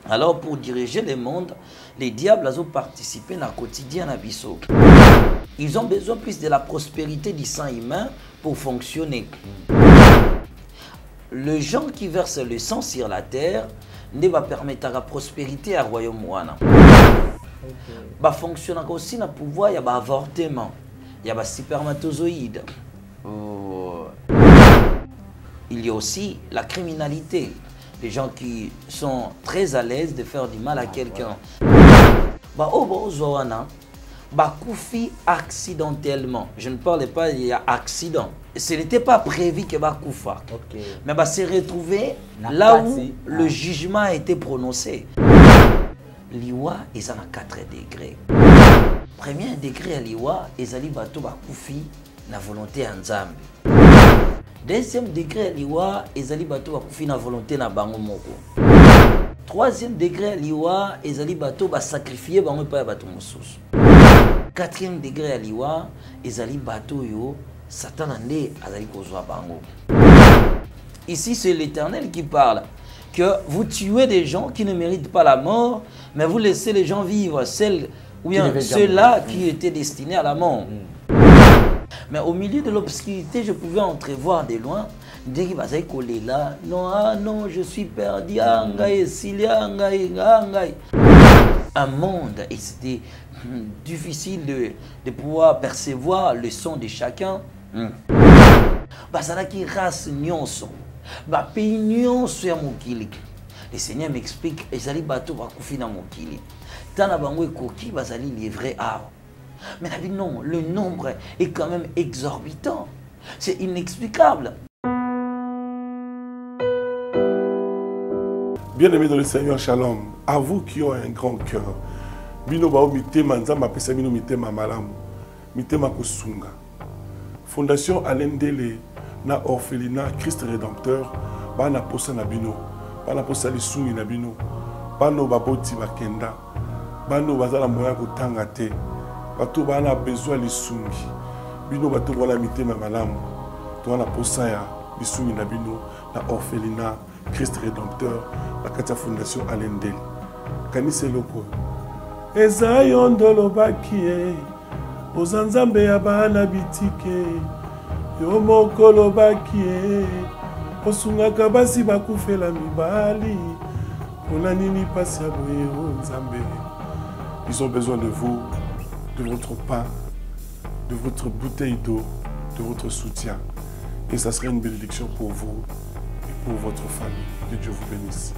Alors pour diriger le monde, les diables ont participé dans le quotidien à Bissau. Ils ont besoin plus de la prospérité du sang humain pour fonctionner. Le gens qui verse le sang sur la terre ne va permettre la prospérité à royaume wana. Va fonctionner aussi dans le pouvoir, il y a l'avortement, il y a les spermatozoïdes. Il y a aussi la criminalité. Les gens qui sont très à l'aise de faire du mal à quelqu'un. Koufi accidentellement. Je ne parle pas il y a accident. Ce n'était pas prévu que Koufa. Mais se retrouver là où le jugement a été prononcé. Liwa est à 4 degrés. Premier degré à Liwa est à Libato Koufi na volonté en Nzambe. Deuxième degré à Liwa est à Libato Koufi na volonté na bango moko. Troisième degré à Liwa est à Libato sacrifier bango pa bato mosusu. Quatrième degré à Liwa est à Libato yo Satan ande azali kozwa bango. Ici c'est l'Éternel qui parle que vous tuez des gens qui ne méritent pas la mort, mais vous laissez les gens vivre, ceux-là qui étaient destinés à la mort. Mais au milieu de l'obscurité, je pouvais entrevoir de loin. Non, je suis perdu. Un monde, et c'était difficile de pouvoir percevoir le son de chacun. Bazalaki race nyonso, pays nyonso ya mokili. Le Seigneur m'explique, ezali bato bakufi na mokili. Tana bango ekoki bazali livré à. Mais non, le nombre est quand même exorbitant. C'est inexplicable. Bien-aimés dans le Seigneur, shalom. À vous qui ont un grand cœur. Bino bao mitema nzamba pesa bino mitema malamu. Mitema kusunga. Fondation Alendele na orphelinat Christ Rédempteur bana posa na bino. Bana posa lisungi na bino. Bano baboti bakenda. Bano bazala moya kotanga te. Bato bana besoin lisungi. Bino bato wala mitema malamu. To wana posa ya lisungi na bino na orphelinat Christ Rédempteur la Katia Fondation Alendele. Kanise loko. Eza yondolo bakie. Ozanzambe ya bana bitike. Yo mokolo bakie. Osungaka basi bakufela mibali. Pona nini pasi ya boye o Nzambe. Ils ont besoin de vous, de votre pain, de votre bouteille d'eau, de votre soutien. Et ça serait une bénédiction pour vous et pour votre famille. Que Dieu vous bénisse.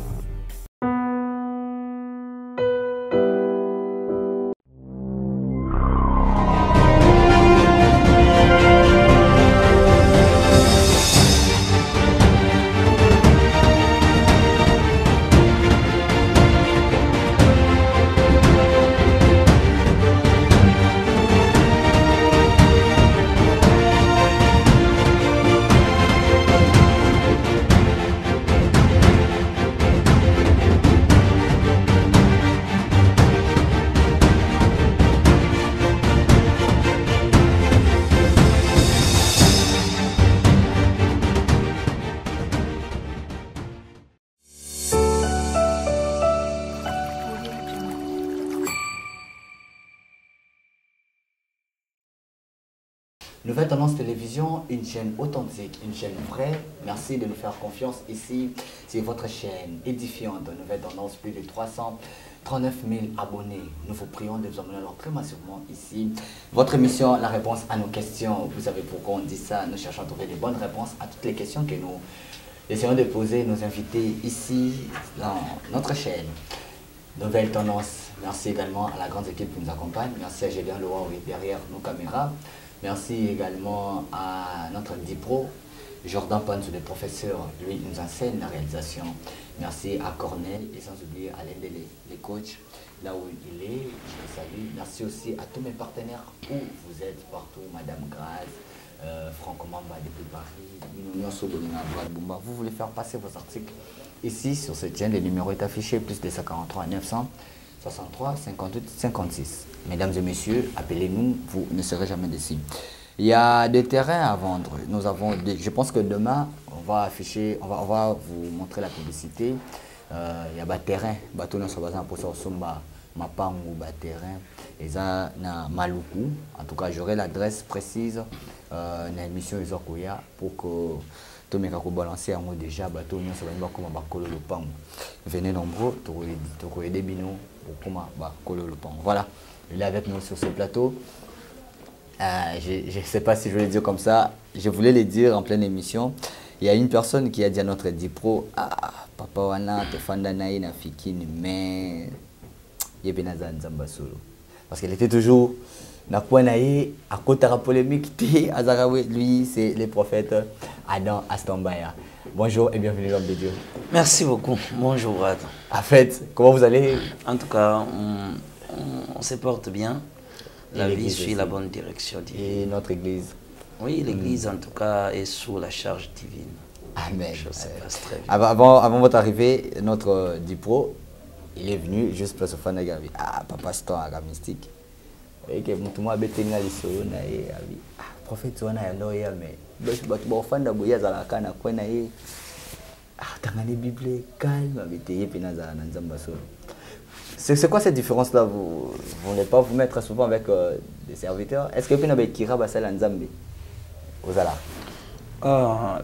Nouvelle Tendance Télévision, une chaîne authentique, une chaîne vraie. Merci de nous faire confiance ici. C'est votre chaîne édifiante. Nouvelle Tendance, plus de 339 000 abonnés. Nous vous prions de vous emmener alors très massivement ici. Votre émission, la réponse à nos questions. Vous savez pourquoi on dit ça. Nous cherchons à trouver des bonnes réponses à toutes les questions que nous essayons de poser nos invités ici dans notre chaîne. Nouvelle Tendance. Merci également à la grande équipe qui nous accompagne. Merci à Gédéon Leroy derrière nos caméras. Merci également à notre DIPRO, Jordan Panzou, le professeur, lui nous enseigne la réalisation. Merci à Cornel et sans oublier à l'un des coachs, là où il est, je le salue. Merci aussi à tous mes partenaires où vous êtes partout, Madame Graz, Franck Mamba depuis Paris, vous voulez faire passer vos articles ici sur cette chaîne, le numéro est affiché, plus de 143 900. 63 58 56. Mesdames et messieurs, appelez-nous, vous ne serez jamais déçus. Il y a des terrains à vendre. Nous avons je pense que demain, on va afficher, on va vous montrer la publicité. il y a des terrains, bateau dans pour ça mapangu ba terrain et ça na maluku. En tout cas, j'aurai l'adresse précise na émission Izokoya pour que tout le monde balancer en mode déjà bateau nous ça va comme bakolo le pangu. Venez nombreux pour aider bino pour comme bakolo le pangu. Voilà, il est avec nous sur ce plateau. Je ne sais pas si je vais le dire comme ça. Je voulais le dire en pleine émission. Il y a une personne qui a dit à notre Dipro, ah, papa wana te fanda naï na fikini mais yebenaza nzamba solo. Parce qu'elle était toujours na point naï à côté de la polémique. Lui, c'est le prophète Adam Astambaya. Bonjour et bienvenue l'homme de Dieu. Merci beaucoup. Bonjour Adam. En fait, comment vous allez? En tout cas, on se porte bien. La vie suit la bonne direction divine. Et notre église? Oui, l'église en tout cas est sous la charge divine. Amen. Ça passe très bien. Avant votre arrivée, notre Dipro, il est venu juste pour se faire un gavi. Ah, papa, c'est un gars mystique. Et que tout le monde a été dans les solos, ah, prophète, tu as un lawyer, mais tu vas faire un bouillard à la canne, quoi, ah, tu as une Bible calme, mais tu es dans un solo. C'est quoi cette différence-là? Vous n'allez pas vous mettre souvent avec des serviteurs? Est-ce que vous avez Kira Basel Nzambe?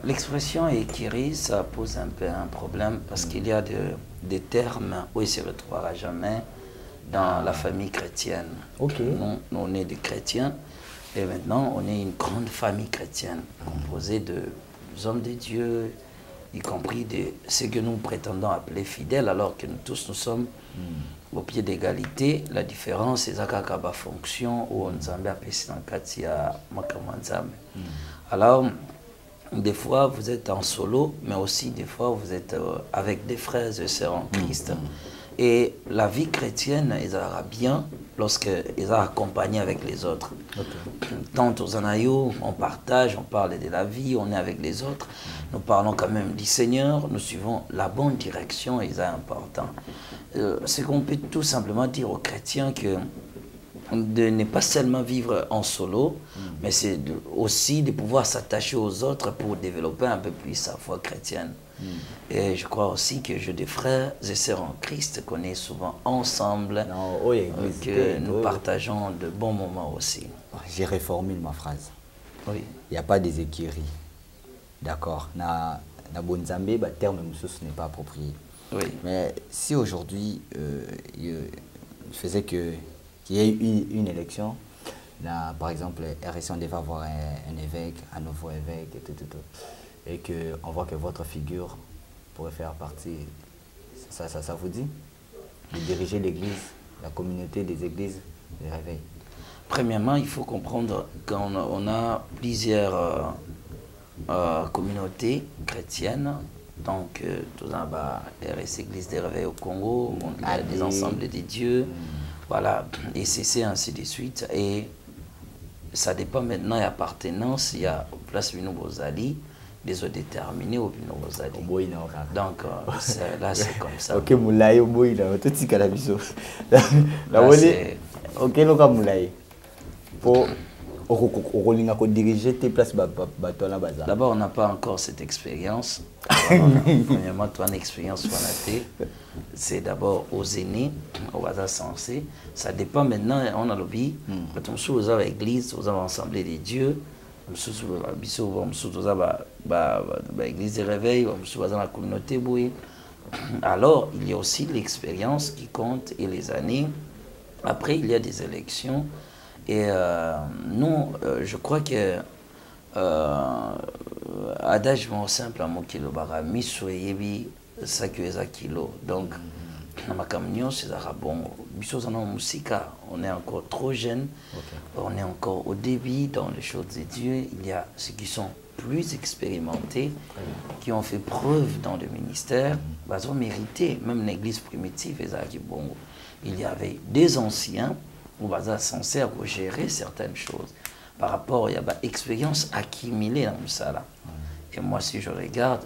L'expression Ekiri, ça pose un peu un problème parce qu'il y a des termes où il ne se retrouvera jamais dans la famille chrétienne. Okay. Nous, on est des chrétiens et maintenant on est une grande famille chrétienne composée de hommes de Dieu, y compris de ceux que nous prétendons appeler fidèles, alors que nous tous nous sommes au pied d'égalité. La différence, c'est la fonction où on Nzambe appelle Sinankatia Makamanzambe. Alors, des fois, vous êtes en solo, mais aussi des fois, vous êtes avec des frères et sœurs en Christ. Et la vie chrétienne, elle ira bien lorsqu'ils sont accompagnés avec les autres. Tant aux Anaïos, on partage, on parle de la vie, on est avec les autres. Nous parlons quand même du Seigneur, nous suivons la bonne direction et c'est important. C'est qu'on peut tout simplement dire aux chrétiens que de ne pas seulement vivre en solo, mais c'est aussi de pouvoir s'attacher aux autres pour développer un peu plus sa foi chrétienne. Et je crois aussi que j'ai des frères et sœurs en Christ qu'on est souvent ensemble, que nous partageons de bons moments aussi. J'ai reformulé ma phrase. Oui. Il n'y a pas des écuries. D'accord. Na Bonzambe, le terme ce n'est pas approprié. Oui. Mais si aujourd'hui, il faisait qu'il y ait une élection, là, par exemple, RSC, on devait avoir un évêque, un nouveau évêque, et tout. Et qu'on voit que votre figure pourrait faire partie, ça vous dit, de diriger l'église, la communauté des églises de réveil? Premièrement, il faut comprendre qu'on a plusieurs communautés chrétiennes. Donc, tout en bas, RSC Église des Réveils au Congo, on a des ensembles des dieux, voilà, et c'est ainsi de suite. Et ça dépend maintenant de l'appartenance, il y a place Binobozali, des autres déterminés au Binobozali. Donc, là, c'est comme ça. Ok, Moulaye, Moulaye, tout ce qu'il y a ok, donc Moulaye. Pour diriger tes places. D'abord, on n'a pas encore cette expérience. Premièrement, toi, une expérience c'est d'abord aux aînés, au bazar sensé. Ça dépend maintenant, on a l'objet. Quand on se retrouve à l'église, on a assemblée des dieux. On se retrouve à l'église des réveils, on se retrouve dans la communauté. Alors, il y a aussi l'expérience qui compte et les années. Après, il y a des élections. Et nous, je crois que adage mon simple amour kilo bara miso yebi sakueza kilo. Donc na makamnyo c'est bon biso zana musika, on est encore trop jeune. On est encore au début dans les choses de Dieu. Il y a ceux qui sont plus expérimentés, qui ont fait preuve dans le ministère, ils ont mérité, même l'église primitive, il y avait des anciens où ils sont censés gérer certaines choses par rapport à l'expérience accumulée dans ça. Et moi, si je regarde,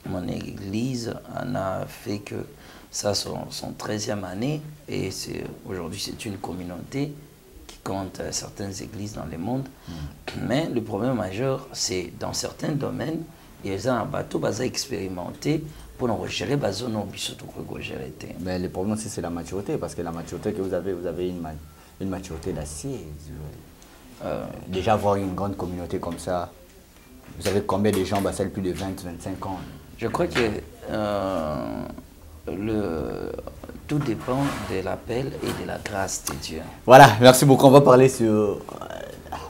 mon église en a fait que ça son 13e année, et aujourd'hui c'est une communauté qui compte certaines églises dans le monde. Mais le problème majeur, c'est dans certains domaines, ils ont un bateau, ils ont expérimenté pour nous gérer, ils ont gérer. Mais le problème aussi, c'est la maturité, parce que la maturité que vous avez une maturité d'acier. Déjà, avoir une grande communauté comme ça, vous avez combien de gens, celle plus de 20-25 ans? Je crois que tout dépend de l'appel et de la grâce de Dieu. Voilà, merci beaucoup. On va parler sur...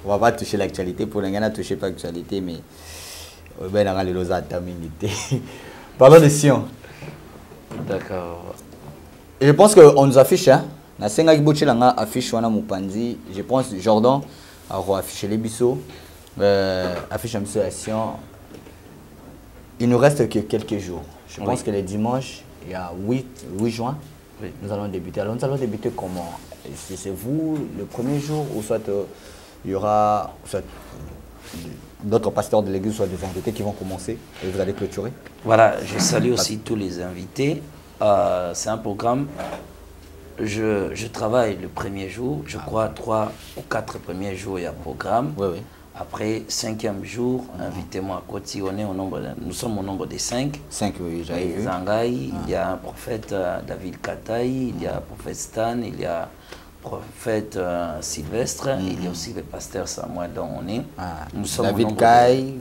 on va pas toucher l'actualité. Pour l'instant, on ne touche pas l'actualité, mais... Parlons de Sion. D'accord. Je pense qu'on nous affiche, hein. Je pense Jordan a affiché les bisous. Affiche un peu à Sion. Il nous reste que quelques jours. Je pense que le dimanche, il y a 8 juin, nous allons débuter. Alors nous allons débuter comment? C'est vous le premier jour ou soit il y aura d'autres pasteurs de l'église, soit des invités qui vont commencer et vous allez clôturer? Voilà, je salue aussi tous les invités. C'est un programme. Je travaille le premier jour, je crois 3 ou 4 premiers jours, il y a un programme. Oui, oui. Après, 5e jour, invitez-moi à Koti. Nous sommes au nombre de 5. 5, oui, j'avais vu. Zangaï, il y a un prophète David Kataï, il y a un prophète Stan, il y a un prophète Sylvestre, il y a aussi le pasteur Samuel dont on est. Nous sommes David Kataï,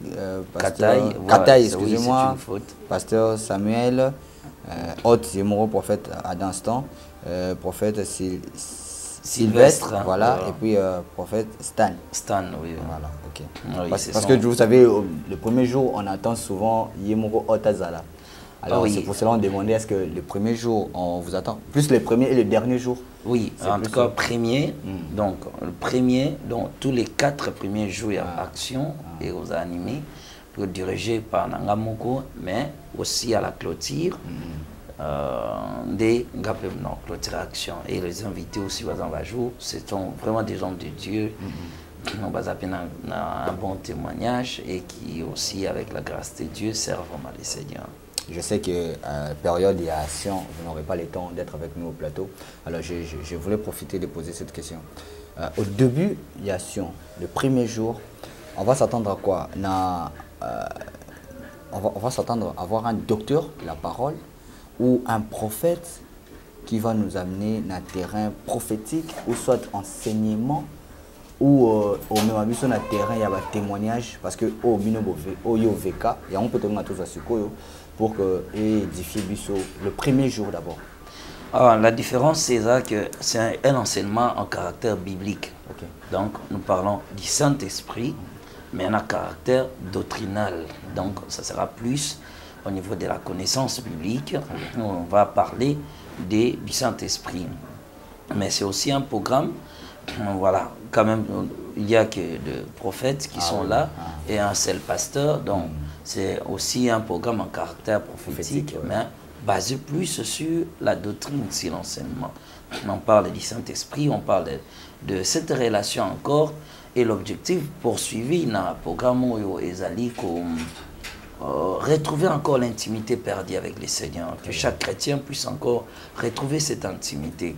excusez-moi, pasteur Samuel, Haute Zemoro, prophète à l'instant, prophète Sylvestre, voilà, et puis prophète Stan. Stan, oui. Voilà, ok. Oui, parce que vous savez, le premier jour, on attend souvent Yemoro Otazala. Alors c'est pour cela qu'on demandait est-ce que le premier jour, on vous attend, plus le premier et le dernier jour? Oui, en tout cas, premier, donc le premier, donc tous les 4 premiers jours, il y a action et aux animés, dirigé par Nangamoko, mais aussi à la clôture. Des clôture action et les invités aussi ce sont vraiment des hommes de Dieu qui ont un bon témoignage et qui aussi avec la grâce de Dieu servent vraiment les Seigneurs. Je sais que période il y a Sion, vous n'aurez pas le temps d'être avec nous au plateau, alors je voulais profiter de poser cette question. Au début il y a Sion, le premier jour, on va s'attendre à quoi? On va s'attendre à voir un docteur de la parole ou un prophète qui va nous amener dans un terrain prophétique ou soit enseignement ou au même avis sur un terrain il y a un témoignage parce que au VK il y a un peu de pour que édifier le premier jour d'abord. Alors, la différence c'est que c'est un enseignement en caractère biblique. Okay. Donc nous parlons du Saint-Esprit mais en caractère doctrinal. Donc ça sera plus au niveau de la connaissance biblique, on va parler du Saint-Esprit. Mais c'est aussi un programme, voilà, quand même, il n'y a que des prophètes qui sont là et un seul pasteur, donc c'est aussi un programme en caractère prophétique, mais basé plus sur la doctrine, sur l'enseignement. On parle du Saint-Esprit, on parle de cette relation encore, et l'objectif poursuivi dans le programme Ezali comme retrouver encore l'intimité perdue avec le Seigneur, que chaque chrétien puisse encore retrouver cette intimité.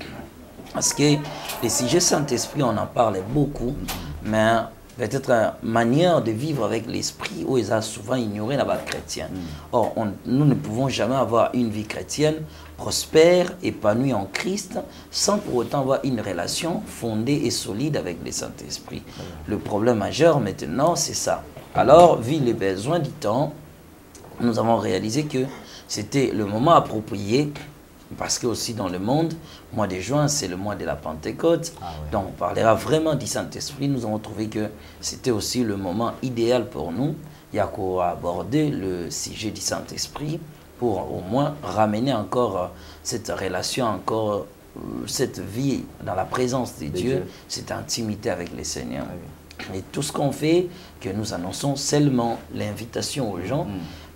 Parce que le sujet Saint-Esprit, on en parle beaucoup, mais peut-être une manière de vivre avec l'Esprit où ils ont souvent ignoré la base chrétienne. Or, nous ne pouvons jamais avoir une vie chrétienne prospère, épanouie en Christ, sans pour autant avoir une relation fondée et solide avec le Saint-Esprit. Le problème majeur maintenant, c'est ça. Alors, vu les besoins du temps, nous avons réalisé que c'était le moment approprié, parce que aussi dans le monde, le mois de juin, c'est le mois de la Pentecôte, donc on parlera vraiment du Saint-Esprit. Nous avons trouvé que c'était aussi le moment idéal pour nous. Il y a qu'à aborder le sujet du Saint-Esprit pour au moins ramener encore cette relation, encore cette vie dans la présence de Dieu, cette intimité avec le Seigneur. Et tout ce qu'on fait, que nous annonçons seulement l'invitation aux gens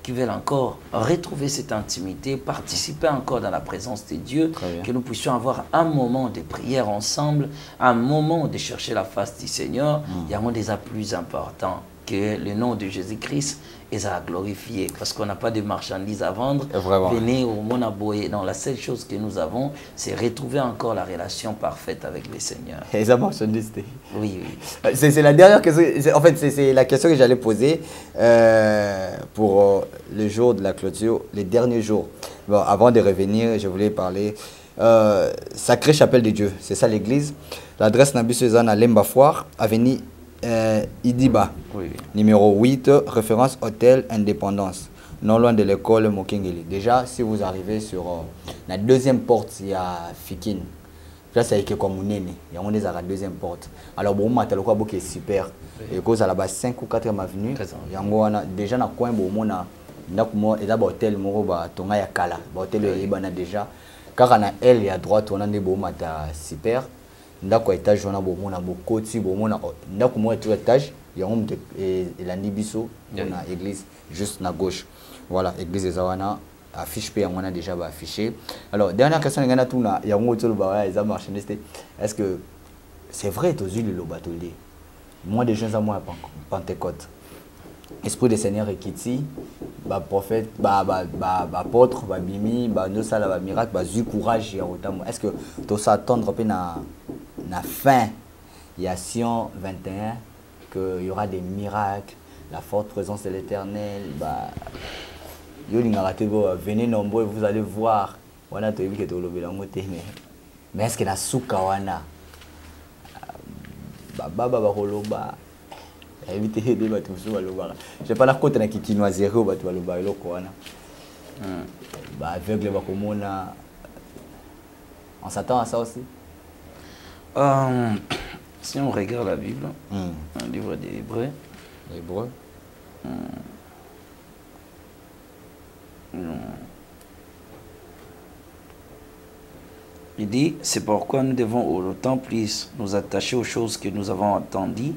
qui veulent encore retrouver cette intimité, participer encore dans la présence de Dieu, que nous puissions avoir un moment de prière ensemble, un moment de chercher la face du Seigneur. Il y a un des plus importants. que le nom de Jésus-Christ est à glorifier. Parce qu'on n'a pas de marchandises à vendre. Vraiment. Venez au Monaboye. Donc la seule chose que nous avons, c'est retrouver encore la relation parfaite avec le Seigneur. Et ça marchandise. Oui, oui. C'est la dernière question. En fait, c'est la question que j'allais poser pour le jour de la clôture, les derniers jours. Bon, avant de revenir, je voulais parler Sacrée Chapelle de Dieu. C'est ça l'église. L'adresse Nabusezana Lemba Foire, avenue Idiba, Oui, oui. numéro 8, référence Hôtel Indépendance, non loin de l'école Mokengeli. Déjà, si vous arrivez sur la deuxième porte, il y a Fikine. Là, c'est comme il y a la deuxième porte. Alors, bon, c'est super. Et cause à la 5 ou 4e avenue, il y a déjà dans le coin, il y a un hôtel, il y a Kala. Hôtel, il y a déjà. Car on a elle et à droite, on a des super. Ndako étage on a beaucoup na bokoti beaucoup na ndako mo étage il y a la nibiso on a église juste na gauche voilà église ezawana affiche pe on a déjà affiché. Alors dernière question ngana tuna ya ngo tolo ba ya marchandise est-ce que c'est vrai aux huiles le batolier moi des gens à moi Pentecôte esprit du Seigneur ekiti ba prophète ba apôtre ba bimi ba no sala ba miracle ba zu courage ya otamo est-ce que to s'attendre pe na fin, il y a Sion 21, qu'il y aura des miracles, la forte présence de l'Éternel. Venez nombreux, vous allez voir. Mais est-ce que la soukawana je pas la côte na kitino zéro batu baloba eloko wana. Aveugle bakomona. On s'attend à ça aussi. Si on regarde la Bible, un livre des Hébreux, il dit, c'est pourquoi nous devons autant plus nous attacher aux choses que nous avons entendues,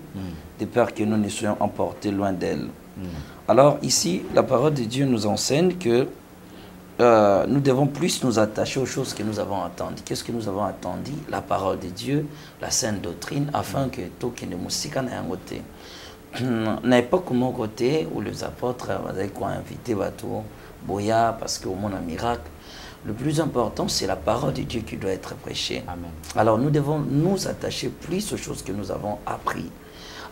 de peur que nous ne soyons emportés loin d'elles. Alors ici, la parole de Dieu nous enseigne que nous devons plus nous attacher aux choses que nous avons entendues. Qu'est-ce que nous avons entendu? La parole de Dieu, la sainte doctrine, afin que tout qui ne musique n'ait un côté. N'a pas comme un côté où les apôtres avaient invité Bateau, Boya, parce qu'au monde un miracle. Le plus important, c'est la parole de Dieu qui doit être prêchée. Amen. Alors nous devons nous attacher plus aux choses que nous avons apprises.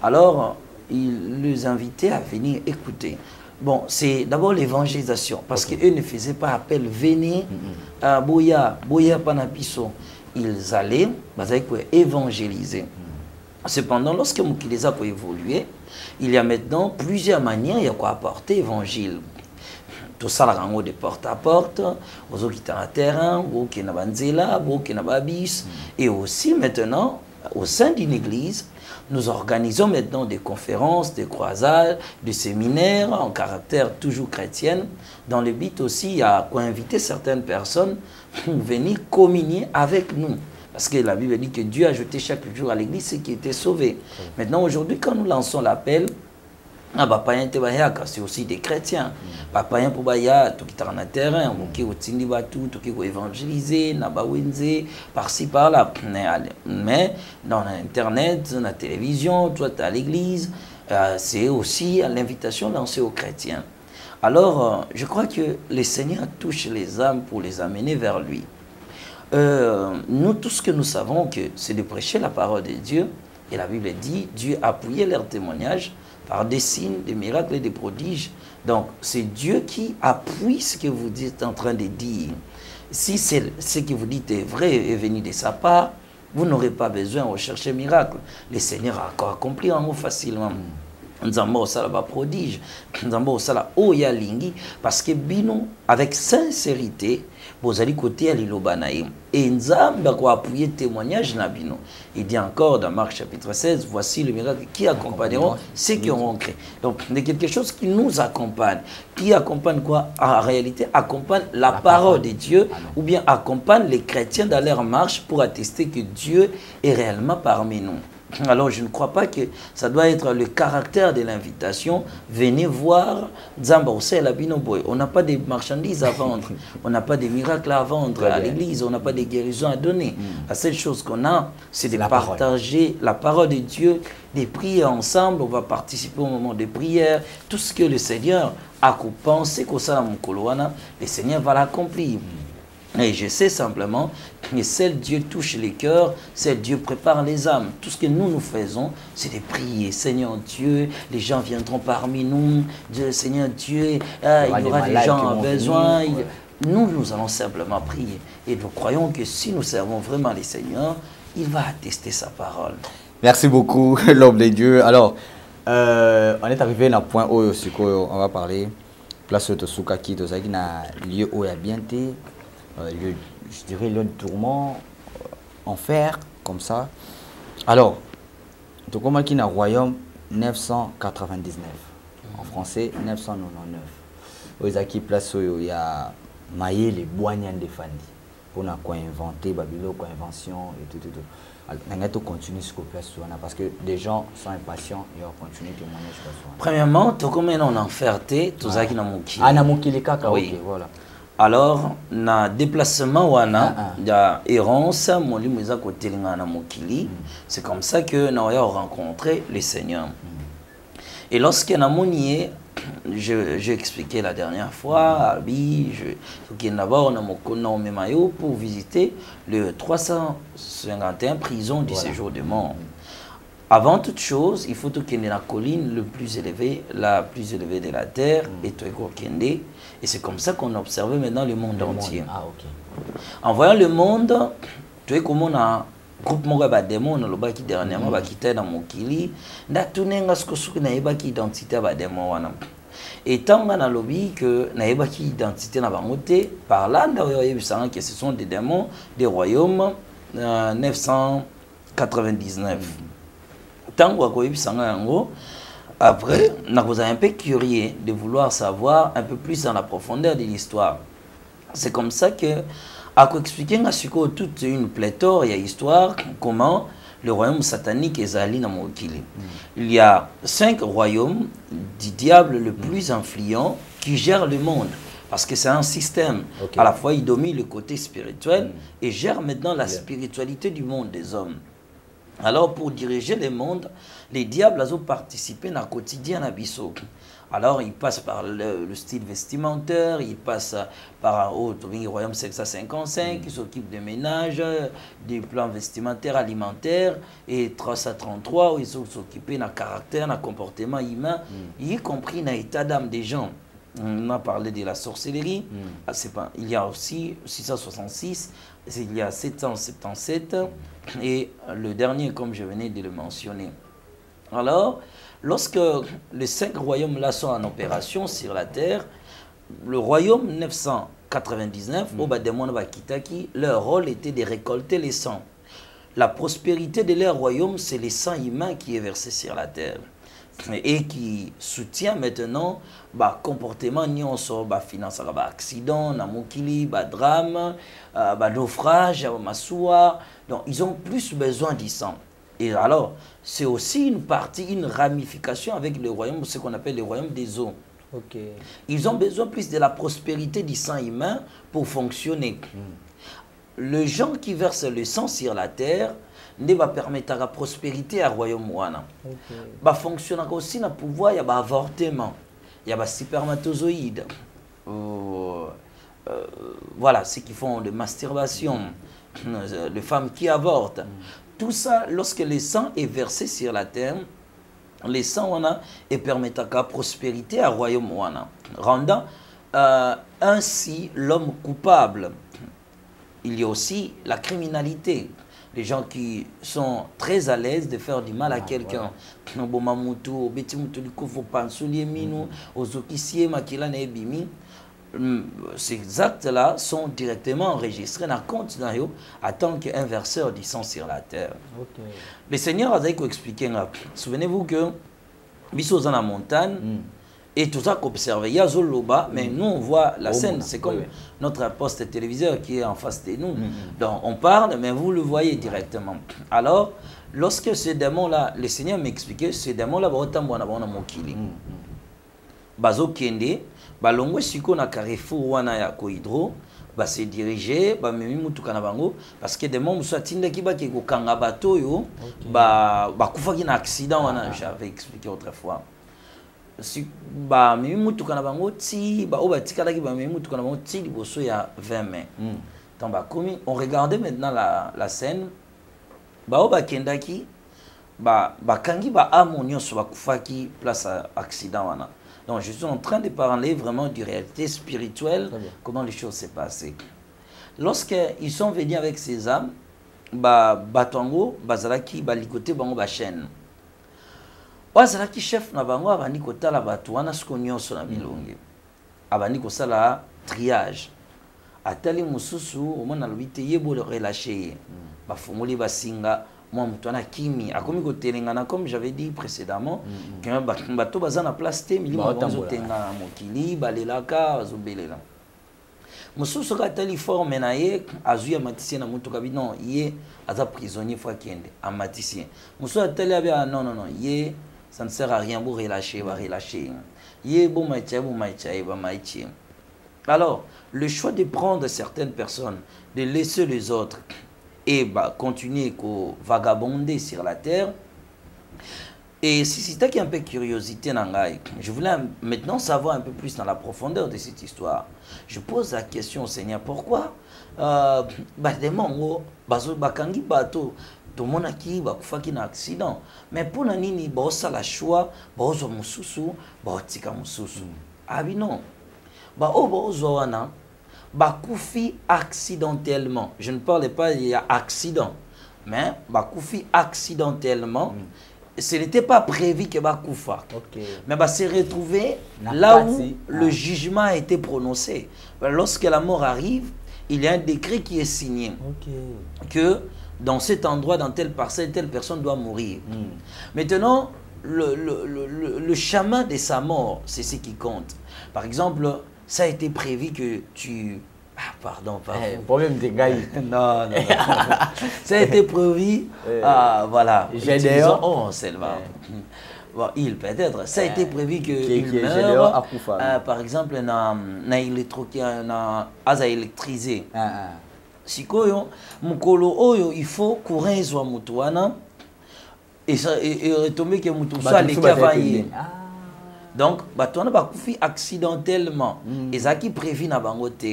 Alors, il les invitait à venir écouter. Bon, c'est d'abord l'évangélisation, parce qu'eux ne faisaient pas appel, venez à Boya, Boya Panapiso. Ils allaient pour évangéliser. Cependant, lorsque Moukileza peut évoluer, il y a maintenant plusieurs manières de apporter l'évangile. Tout ça, la de porte à porte, aux qui sont à terrain, aux qui sont à Banzela, aux qui sont à Babis. Et aussi maintenant, au sein d'une église, nous organisons maintenant des conférences, des croisades, des séminaires en caractère toujours chrétien, dans le but aussi à inviter certaines personnes pour venir communier avec nous. Parce que la Bible dit que Dieu a jeté chaque jour à l'église ceux qui étaient sauvés. Maintenant, aujourd'hui, quand nous lançons l'appel, c'est aussi des chrétiens. Papayen pour baya, tout qui est en terrain, qui tout qui est évangélisé, par-ci par-là. Mais dans Internet, dans la télévision, toi à l'église, c'est aussi l'invitation lancée aux chrétiens. Alors, je crois que le Seigneur touche les âmes pour les amener vers lui. Nous, tout ce que nous savons, c'est de prêcher la parole de Dieu. Et la Bible dit, Dieu a appuyé leur témoignage par des signes, des miracles et des prodiges. Donc, c'est Dieu qui appuie ce que vous êtes en train de dire. Si ce que vous dites est vrai et venu de sa part, vous n'aurez pas besoin de rechercher miracle. Le Seigneur a encore accompli en mot facilement. Nzambo osala ba prodige, Nzambo osala oya lingi, parce que bino avec sincérité, vous allez côté à l'ilobanaïm. Et Nzambe a appuyé témoignage na bino. Il dit encore dans Marc chapitre 16, voici le miracle qui accompagneront ceux qui auront créé. Donc, il y a quelque chose qui nous accompagne. Qui accompagne quoi? En réalité, accompagne la parole de Dieu, ou bien accompagne les chrétiens dans leur marche pour attester que Dieu est réellement parmi nous. Alors je ne crois pas que ça doit être le caractère de l'invitation. Venez voir Nzamba Osel Abinoboy. On n'a pas de marchandises à vendre, on n'a pas de miracles à vendre à l'église, on n'a pas de guérisons à donner. La seule chose qu'on a, c'est de partager la parole de Dieu, de prier ensemble. On va participer au moment de prière. Tout ce que le Seigneur a pensé qu'au Salam Koloana, le Seigneur va l'accomplir. Et je sais simplement que seul Dieu touche les cœurs, seul Dieu prépare les âmes. Tout ce que nous faisons, c'est de prier. Seigneur Dieu, les gens viendront parmi nous. Seigneur Dieu, il y aura des gens en besoin. Nous allons simplement prier. Et nous croyons que si nous servons vraiment les Seigneurs, il va attester sa parole. Merci beaucoup, l'homme de Dieu. Alors, on est arrivé à un point où on va parler. Place de Soukaki, de Zagina, lieu où il y a bien été. Je dirais lieu de tourment, enfer, comme ça. Alors, tout comme qui est un royaume 999, en français 999. Aux acquis place où il y a maillé les boignes de Fandi pour quoi inventer Babylone, quoi invention et tout. Alors, on continue ce qu'on place parce que des gens sont impatients et on continue de témoigner. Premièrement, tout comme on a enferté, tout ça qui n'a mouki. Ah, n'a mouki les caca, oui. Ok, voilà. Alors, na déplacement wana, il y a errance, mon lit mouza côté na mokili. C'est comme ça que nous avons rencontré le Seigneur. Et lorsque na monié, j'ai expliqué la dernière fois, Albi, pour visiter le 351 prison du séjour de mort. Avant toute chose, il faut qu'il y ait la colline la plus élevée de la terre, et et c'est comme ça qu'on observe maintenant le monde entier. Ah, okay. En voyant le monde, tu vois comment on a groupe de démons, on a dernièrement quitté dans Mokili, on a tout identité de démons. Et tant qu'on a lobby que on a identité na bangoté, par là, que ce sont des démons des royaumes 999. Tant qu'on a après, on a un peu curieux de vouloir savoir un peu plus dans la profondeur de l'histoire. C'est comme ça que, à expliquer toute une pléthore et histoire, comment le royaume satanique est allé dans Mokili. Il y a 5 royaumes du diable le plus influent qui gèrent le monde. Parce que c'est un système. À la fois, il domine le côté spirituel et gère maintenant la spiritualité du monde des hommes. Alors, pour diriger le monde, les diables ont participé dans le quotidien à Bissau. Alors, ils passent par le style vestimentaire, ils passent par un autre royaume 755, qui s'occupe des ménages, des plans vestimentaires, alimentaires, et 333, où ils sont occupés d'un caractère, d'un comportement humain, y compris dans l'état d'âme des gens. On a parlé de la sorcellerie, il y a aussi 666, il y a 777, et le dernier, comme je venais de le mentionner. Alors, lorsque les 5 royaumes-là sont en opération sur la terre, le royaume 999, leur rôle était de récolter les sangs. La prospérité de leur royaume, c'est les sang humains qui est versé sur la terre. Et qui soutient maintenant le comportement finance, accident, drame, naufrage, massoua. Donc, ils ont plus besoin du sang. Et alors, c'est aussi une partie, une ramification avec le royaume, ce qu'on appelle le royaume des eaux. Ils ont besoin plus de la prospérité du sang humain pour fonctionner. Les gens qui versent le sang sur la terre ne va permettre la prospérité à royaume wana. Fonctionne aussi dans le pouvoir, il y a avortement, il y a spermatozoïdes. Voilà, ceux qui font de masturbation, les femmes qui avortent. Tout ça, lorsque le sang est versé sur la terre, le sang wana et permettant la prospérité à royaume wana, rendant ainsi l'homme coupable. Il y a aussi la criminalité. Les gens qui sont très à l'aise de faire du mal à quelqu'un. Ces actes-là sont directement enregistrés dans le compte en tant qu'un verseur du sang sur la terre. Le Seigneur a expliqué. Souvenez-vous que Bissau dans la montagne Et tout ça qu'observer. Il y a Zoloba, mais nous on voit la scène. C'est comme notre poste téléviseur qui est en face de nous. Donc on parle, mais vous le voyez directement. Alors, lorsque ce démon-là, le Seigneur m'expliquait, ce démon-là va autant bon avoir mon kili. Bazo kende, balongwe siko na carrefour wana ya Koidro, ba se diriger, ba memi mutuka na bango parce que démon musa tinda ki ba ki ko kanga bato yo, ba kufa ki na accident wana, j'avais expliqué autrefois. Si ba memi mutuka na bango ti ba o ba tikala ki ba memi mutuka na bango ti liboso ya 20 mai. Donc ba komi, on regardait maintenant la scène. Ba o ba kendaki ba kangi ba amonio so ba kufa ki place accident wana. Donc, je suis en train de parler vraiment de réalité spirituelle, comment les choses s'est passées. Lorsqu'ils sont venus avec ces âmes, Batango, Bazalaki, Balikote, Bango, Bachen. Bazalaki chef na bango, Abani Kota la Batouana, Skonyon, Sonamilonge. Abani Kosa la triage. Atali Moussousou, au moins dans le 8 yebo le relâché. Bafumoli Basinga. Moi, Kimi, a comme comme j'avais dit précédemment, que bateau bazana place té milima tenga mokili balelaka azobelela. Mosusu ka tali fort menaye azuya maticien na mutu kabi non yé aza prisonnier fois kende a maticien. Mosusu tali abia non yé ça ne sert à rien pour relâcher va relâcher. Yé bon maïcha va maïcha. Alors, le choix de prendre certaines personnes, de laisser les autres et continuer à vagabonder sur la terre. Et si c'était qui un peu curiosité, je voulais maintenant savoir un peu plus dans la profondeur de cette histoire. Je pose la question au Seigneur, pourquoi des mongo, bakangi bato, tout le monde a qui un accident. Mais pour nini, ça la choix, baozo mususu, baotika mususu. Ah oui non. Baozo wana. Bakoufi accidentellement. Je ne parle pas il y a accident, mais Bakoufi accidentellement. Ce n'était pas prévu que Bakoufa. Mais s'est retrouvé là où le jugement a été prononcé. Lorsque la mort arrive, il y a un décret qui est signé que dans cet endroit, dans telle parcelle, telle personne doit mourir. Maintenant, le chemin de sa mort, c'est ce qui compte. Par exemple, ça a été prévu que tu... Ah, pardon. Problème des gars. Non. Ça a été prévu. Voilà. J'ai d'ailleurs... Oh, seulement. Bon, il peut-être. Ça a été prévu qu'il meurt. Par exemple, électrisé. Sikoyo, mukolo oyo, il faut courir sur mutuana. Et retomber que mutuana les cavaliers. Donc, on a accidentellement. Et ça qui prévu na bangote.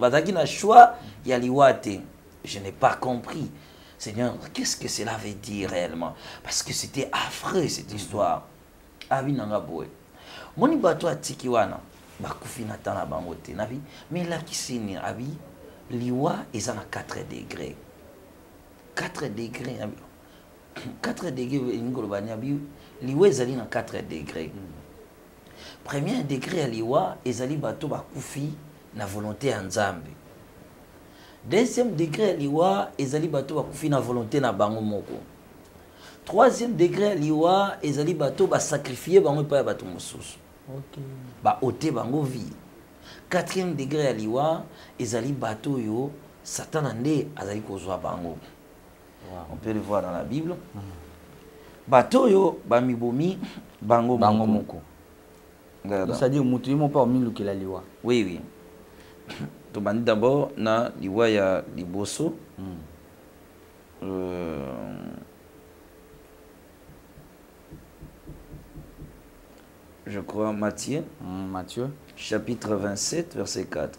Bazaki na choix yaliwate. Je n'ai pas compris. Seigneur, qu'est-ce que cela veut dire réellement? Parce que c'était affreux cette histoire. Abi nanga boy. Moni bato atiki wana bakufi na tana bangote nabi. Mais là qui sini abi liwa ils en a 4 degrés. 4 degrés. 4 degrés ngolobani abi liwa ezali na 4 degrés. Premier degré à liwa, ezali bato bakufi na volonté en Nzambe. Deuxième degré à liwa, ezali bato bakufi na volonté na bango moko. Troisième degré à liwa, ezali bato ba sacrifier bango pa bato mosusu. Ba ote bango vie. Quatrième degré à liwa, ezali bato yo Satan ande azali kozwa bango. On peut le voir dans la Bible. Bato yo ba mibomi bango moko. C'est-à-dire que nous pas mis le liwa. Oui. D'abord, na liwa ya liboso. Je crois Matthieu. Chapitre 27, verset 4.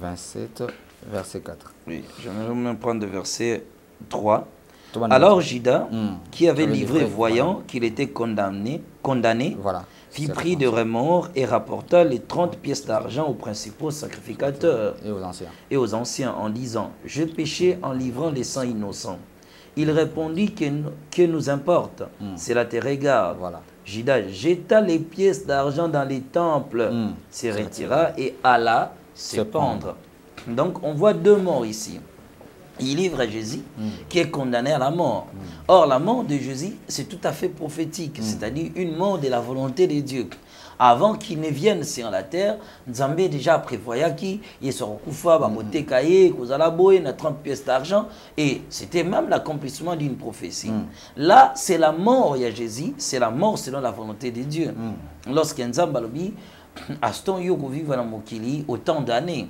27, verset 4. Oui, j'aimerais même prendre le verset 3. Alors Judas, qui avait livré voyant qu'il était condamné, voilà, fit prix de remords et rapporta les 30 pièces d'argent aux principaux sacrificateurs et aux anciens en disant « Je péchais en livrant les sangs innocents. » Il répondit « Que nous importe, cela te regarde. Voilà. » Judas jeta les pièces d'argent dans les temples, se retira et alla se pendre. Donc on voit deux morts ici. il livre Jésus qui est condamné à la mort. Or, la mort de Jésus, c'est tout à fait prophétique, c'est-à-dire une mort de la volonté de Dieu. Avant qu'il ne vienne sur la terre, Nzambé déjà prévoyait qu'il y soit Koufa, Bamote Kaye, Kozala Boye, 30 pièces d'argent, et c'était même l'accomplissement d'une prophétie. Là, c'est la mort, il y a Jésus, c'est la mort selon la volonté de Dieu. Lorsque Nzambalobi, Aston Yoko vivre dans Mokili autant d'années,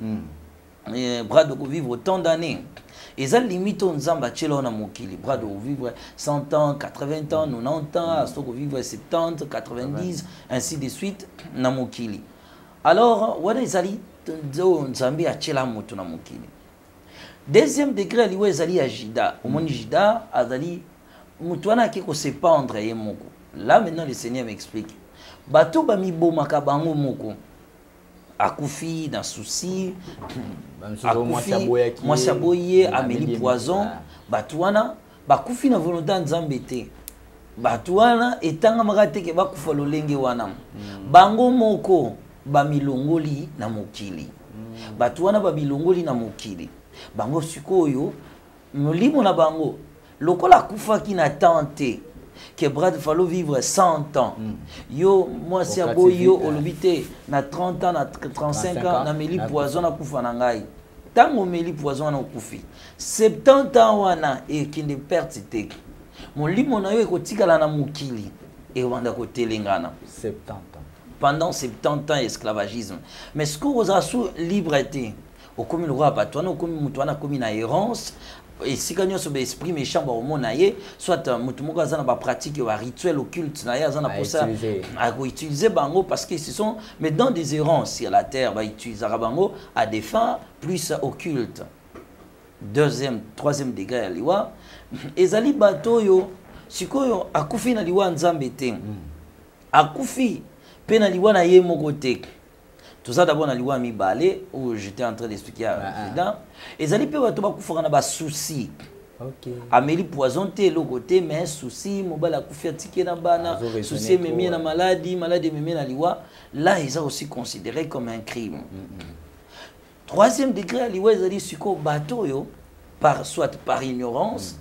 Brad vivre autant d'années. Et ça limite on Nzamba tchelo na Mokili, Brad vivre 100 ans, 80 ans, 90 ans, Aston vivre 70, 90, ainsi de suite na Mokili. Alors, wada ezali Nzambi a tchela moto na Mokili. Deuxième degré, aliwe ezali a Jida. Au moni Jida, azali mutuana qui ko se pendre ye moko. Là maintenant le Seigneur m'explique. Bato ba mi bomaka bango moko. Akufi dans souci, akufi mwasi aboye ameli poison, batouana bakufi na volonté nzambe te. Batouana etanga makate ke bakufa lolenge wana. Bango moko ba milongoli na mokili. Batouana ba milongoli na mokili. Bango sikoyo molimo na bango lokola kufa ki na tante que Brad fallo vivre 100 ans. Yo, moi, si abo yo, olobite, na 30 ans, na 35 ans, na meli poison na kufa na ngai. Tango meli poison na kufi. 70 ans wana, et qui ne perte te. Mon limo na yo ekotika la na mukili. Et wanda ko telengana. 70 ans. Pendant 70 ans esclavagisme. Mais ce que vous avez sous liberté, au commun le roi Batouana, au commun Moutouana, commun na errance, et si quand on esprit méchant au monde soit mutumoko azana ba pratique ou rituel occulte na azana pour ça à utiliser bango parce que ce sont mais dans des errances sur la terre va utiliser bango à des fins plus occultes. Troisième degré liwa ezali bato yo sikoyo akufi na liwa nzambe te akufi pe na liwa na ye moko te. Tout ça d'abord, on a liwa mibale où j'étais en train d'expliquer à Président. Et ça dit que tu vas faire un souci. Amélie poisonté le côté mais souci mobile a couffer ticket na bana souci mémie na maladie mémie na liwa là ils ont aussi considéré comme un crime. Troisième degré liwa ils ont dit suko bateau yo par soit par ignorance,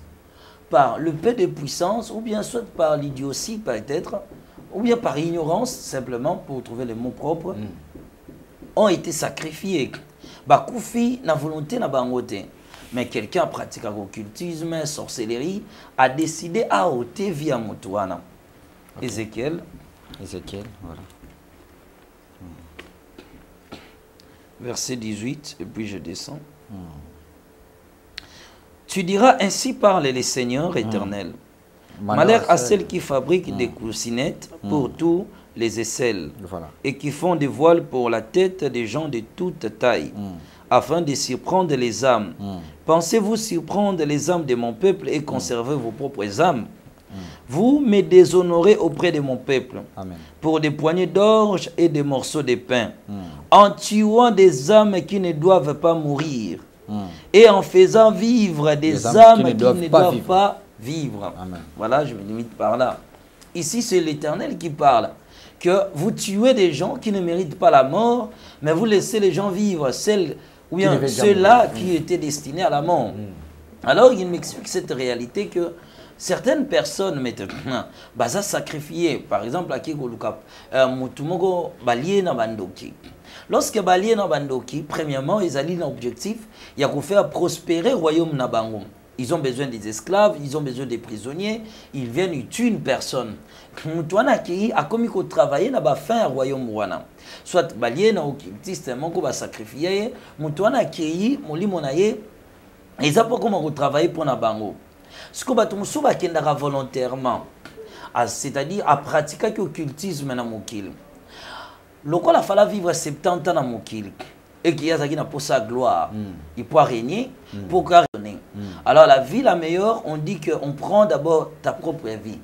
par le peu de puissance ou bien soit par l'idiotie peut-être ou bien par ignorance simplement pour trouver les mots propres. Ont été sacrifiés. Bakoufi na volonté na bangote. Mais quelqu'un pratique l'occultisme, sorcellerie, a décidé à ôter via Moutouana. Ézéchiel, voilà. Verset 18, et puis je descends. Tu diras, ainsi parle le Seigneur éternel. Malheur à celles qui fabriquent des coussinettes pour tous les aisselles et qui font des voiles pour la tête des gens de toute taille afin de surprendre les âmes. Pensez-vous surprendre les âmes de mon peuple et conserver vos propres âmes? Vous me déshonorez auprès de mon peuple pour des poignées d'orge et des morceaux de pain en tuant des âmes qui ne doivent pas mourir et en faisant vivre des âmes qui ne doivent pas vivre. Voilà, je me limite par là. Ici, c'est l'Éternel qui parle. Que vous tuez des gens qui ne méritent pas la mort, mais vous laissez les gens vivre, ceux-là qui étaient destinés à la mort. Alors, il m'explique cette réalité que certaines personnes maintenant, ça sacrifié, par exemple, à Kigoluka, Mutumoko, Balié na Bandoki. Lorsque Balié na Bandoki, premièrement, ils allaient l'objectif, il y a faire prospérer le royaume Nabango. Ils ont besoin des esclaves, ils ont besoin des prisonniers, ils viennent, ils tuent une personne. Moutoana qui a commis qu'on travaille n'a pas fin royaume wana. Soit balien na occultiste monko ba sacrifier, Moutoana qui moli monaye, ils a pas comment travailler pour na bango. Ce que bato musuba kendaka volontairement, c'est-à-dire à pratiquer l'occultisme na mokili. Loko la fala vivre 70 ans na mokili. Et qui a pour sa gloire, il peut régner pour gagner. Alors la vie la meilleure, on dit qu'on prend d'abord ta propre vie.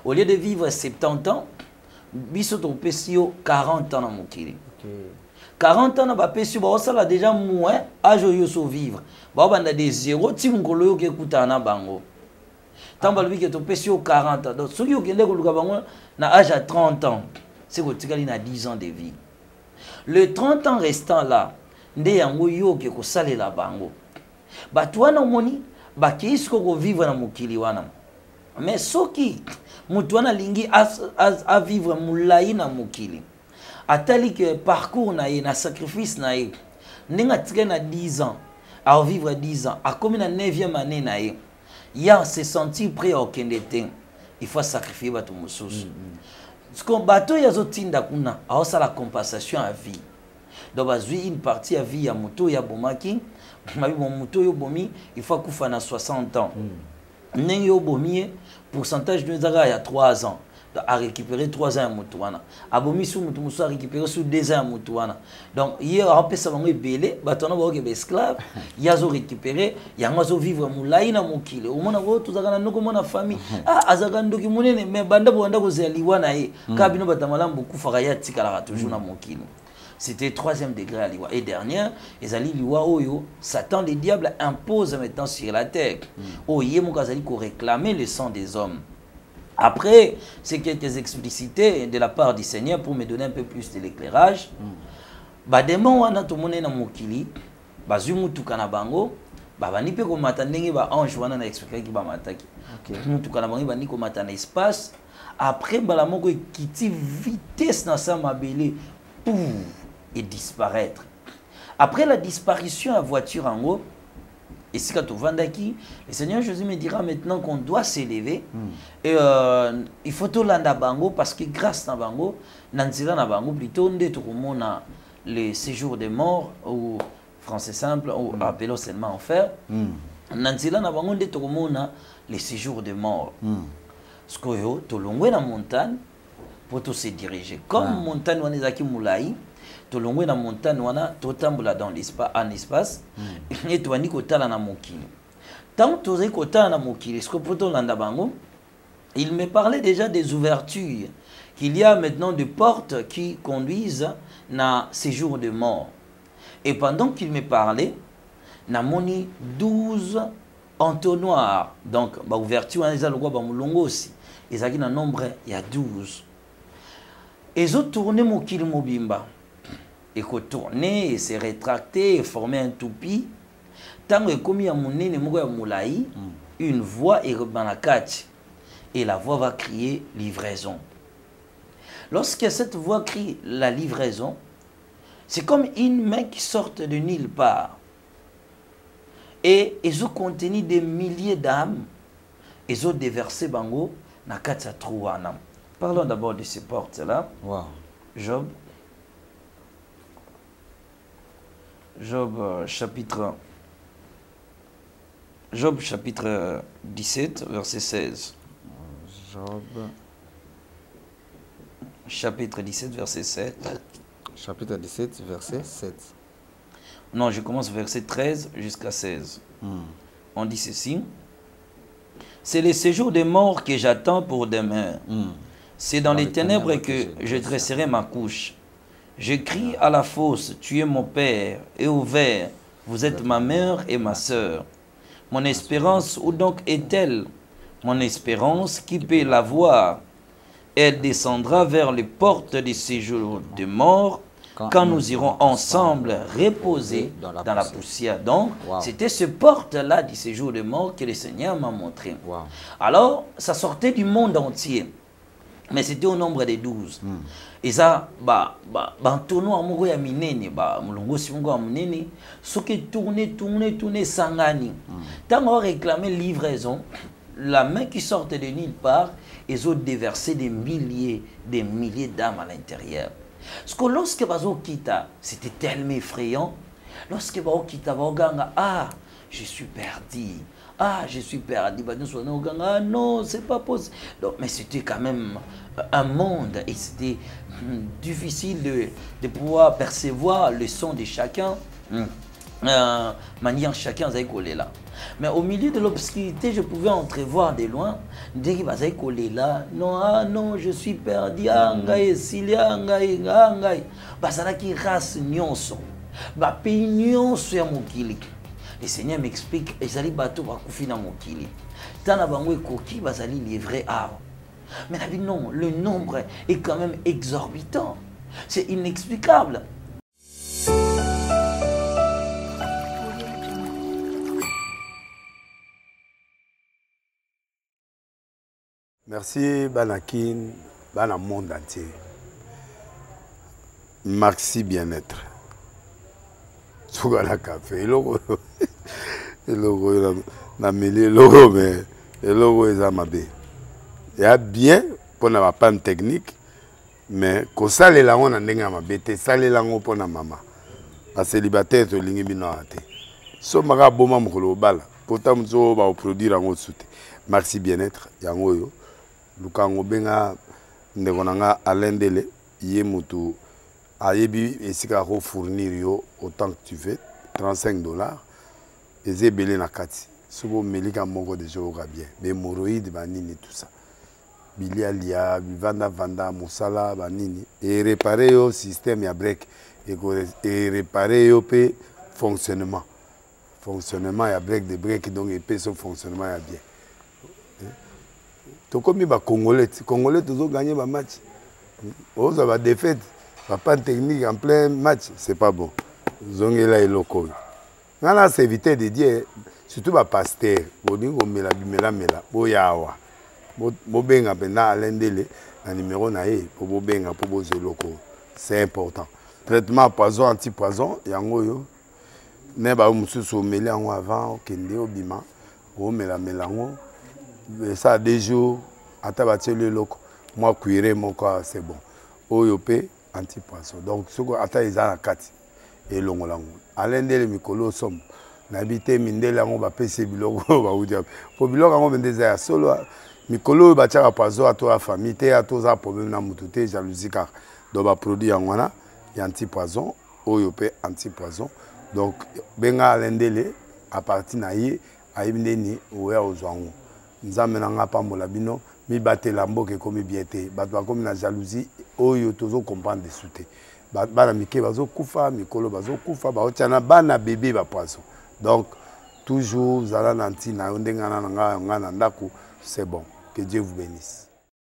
Au lieu de vivre 70 ans, biso to pesio 40 ans dans mon kili. 40 ans na pesio ba osala déjà moins âge yo so vivre. Ba banda de 0 ti ngolo yo ke kutana bango. Tamba lui que to pesio 40 ans. Donc ceux qui ont kende ko luka bango na âge à 30 ans, c'est ko tikali na 10 ans de vie. Le 30 ans restant là, nde yango yo ke ko salela bango. bato wana omoni bakei siko kovivre na mokili wana. Mais soki mutu wana lingi a vivre mulai na mokili, atali que parcours na ye na sacrifice na ye ndenge tika na 10 ans à vivre 10 ans, a comme na 9e année na ye, ya se sentir prêt à okende te, il faut sacrifier bato mususu. Ce qu'on bateau yazo tinda kuna a ça la compensation à vie. Donc bazui une partie à vie ya moto ya bomaki, mabi bon moto yo bomi, il faut kufa na 60 ans. Ndenge yo bomi pourcentage de zaga ya 3 ans. A récupérer 3 ans à Moutouana. A bomi sous Moutouana a récupéré sous 2 ans à Moutouana. Donc, hier, on peut savoir que belé, batona va être esclave, yazo récupéré, yangazo vivre moulaïna moukile. Au moins, on tous a nous comme famille. Ah, azagando qui moune, mais banda banda ko zeliwana e. Kabino batamalam beaucoup faraya tikala toujours na moukile. C'était 3e degré à l'Iwa. Et dernière, les alliés l'Iwa Oyo, Satan, le diable impose maintenant sur la terre. Oye Moukazali ko réclamer le sang des hommes. Après, c'est quelques explicités de la part du Seigneur pour me donner un peu plus de l'éclairage. Bademon wana to mone na mokili, bazumu tukana bango, babani pe ko matandenge ba ange wana na expliquer ki ba mataki. Tukana bango bani ko matana espace. Après balamoko kiti vitesse na sa mabele pour et disparaître. Après la disparition à voiture en haut, et si quand on vend le Seigneur Jésus me dira maintenant qu'on doit s'élever. Et il faut tout l'anda bango parce que grâce à bango, nanzila na bango plutôt on a le séjour des morts ou français simple ou appelé seulement enfer. Nanzila na bango on a le séjour des morts. Ce que yo to longwe na montagne pour tout se diriger. Comme montagne on est à Moulaï. To longwe na montagne wana to tambola dans l'espace en espace et to ani kotala na mokili. Tant to zai kotala na mokili, ce que poto landa bango, il me parlait déjà des ouvertures qu'il y a maintenant des portes qui conduisent na séjour de mort. Et pendant qu'il me parlait, na moni 12 entonnoirs. Donc ba ouverture wana eza lokwa ba mulongo aussi. Ezaki na nombre il y a 12. Ezo tourner mokili mobimba. Et qu'on tourner, et se rétracter, et former un toupie. Tant que comme il y a moulaï, une voix est rebanakati. Et la voix va crier livraison. Lorsque cette voix crie la livraison, c'est comme une main qui sort de nulle part. Et ils ont contenu des milliers d'âmes. Ils ont déversé bango na katsa trouana. Parlons d'abord de ces portes-là. Wow. Job. Job chapitre 17, verset 16. Job chapitre 17, verset 7. Chapitre 17, verset 7. Non, je commence verset 13 jusqu'à 16. On dit ceci. C'est le séjour des morts que j'attends pour demain. C'est dans les ténèbres que je dresserai ma couche. Je crie à la fosse, tu es mon père, et au ver, vous êtes ma mère et ma sœur. Mon espérance, où donc est-elle? Mon espérance, qui peut la voir? Elle descendra vers les portes du séjour de mort, quand nous irons ensemble reposer dans la poussière. Donc, c'était ce porte-là du séjour de mort que le Seigneur m'a montré. Alors, ça sortait du monde entier. Mais c'était au nombre de 12. Et ça, tournoi amoureux ya minene, mulongo simungo ya munene, ce qui tourner sangani. Tant on réclamait livraison, la main qui sortait de nulle part, ils ont déversé des milliers d'âmes à l'intérieur. Parce que lorsque bazo kita, c'était tellement effrayant. Lorsque bazo kita, ah, je suis perdu. Ah, je suis perdu. Ah non, c'est pas possible. Donc, mais c'était quand même un monde et c'était difficile de pouvoir percevoir le son de chacun. Manière chacun a collé là. Mais au milieu de l'obscurité, je pouvais entrevoir de loin. Dès qu'il va collé là, non, ah non, je suis perdu. Angaï, Silia, angaï. Basala qui race nyonso. Ba pays nyonso ya mokili. Le Seigneur m'explique, ezali bateau va koufi na mokili. Tana bango ekoki bazali livré à. Mais non, le nombre est quand même exorbitant. C'est inexplicable. Merci Banakin, Bana monde entier. Merci bien-être. Sougala café, le logo na mêlé logo mais le logo est amabé. Il y a bien pour na panne technique mais ko sale la on ndenga mabete sale la ngo pona mama. Ba célibataire to lingi bino ate. So maka boma mukolo bala. Pourtant mzo ba produire ngo soute. Merci bien-être yango yo. Lukango benga ndekonanga alendele yé mutu ayebi esika ko fournir yo autant que tu veux $35 et belé na kati sobo melika moko de jour bien mais hémorroïdes banini tout ça bilia lia vanda musala banini et réparer yo système ya break et réparer yo pe fonctionnement ya break de break donc et pe son fonctionnement ya bien to comme ba congolais toujours gagner ba match on va défaite pas technique en plein match c'est pas bon zongela et loco ngana c'est éviter de dire surtout ba pasteur boningo mela boyawa bo benga pena alendele na numéro na e pour bo benga pour bo zeloko c'est important traitement poison anti-poison yango yo ne ba mususu meli yango avant kende obima o melango ça a des jours atabati le loko moi cuire mon corps c'est bon oyope anti-poison donc ce que ata izana kati et longolango alendele mikolo som nabité mindele yango ba pese biloko ba udia po biloko yango bendeza ya solo mikolo ba tchaka poison ato a famille te ato za problème na mututé jalousie car do ba produit yango na anti-poison oyope anti-poison donc benga alendele à partir na ye ayimdeni oya ozwango nzambe na nga pambola bino mi batela mboke komi biete bato bakomi na jalousie oyo tozo comprendre de souté bana mike bazo kufa mikolo bazo kufa baotiana bana bébé ba poisson donc toujours zala nanti na ndenga na nga na ndako c'est bon que Dieu vous bénisse.